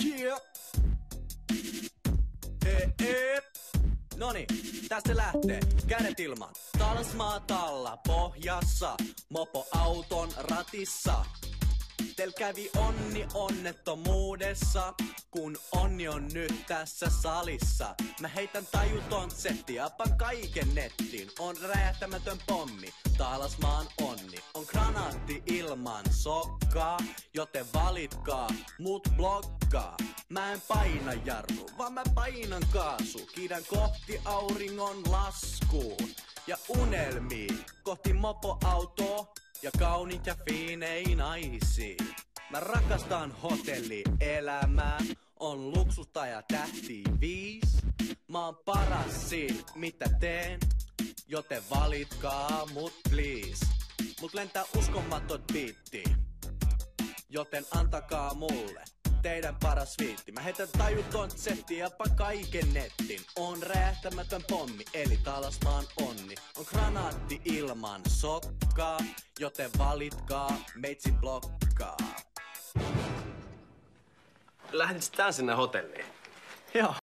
Yeah. Noni, tästä lähtee. Kädet ilman. Talismaatalla pohjassa. Mopo auton ratissa. Teil kävi onni onnettomuudessa, kun onni on nyt tässä salissa. Mä heitän tajuton setti ja pan kaiken nettiin. On räjähtämätön pommi, Talisman onni. On granaatti ilman sokkaa, joten valitkaa, mut blokkaa. Mä en paina jarru, vaan mä painan kaasu. Kiidän kohti auringon laskuun ja unelmiin. Kohti mopoautoa ja kauniit ja fiinei naisia. Mä rakastan hotellielämää, on luksusta ja tähti 5. Mä oon paras siinä, mitä teen, joten valitkaa mut please. Mut lentää uskomaton biitti, joten antakaa mulle teidän paras viitti. Mä heitän tajuton setti ja pan kaiken nettin. On räjähtämätön pommi, eli Talisman onni. On granaatti ilman sokkaa, joten valitkaa, meitsi blokkaa. Lähditkö tän sinne hotelliin? Joo,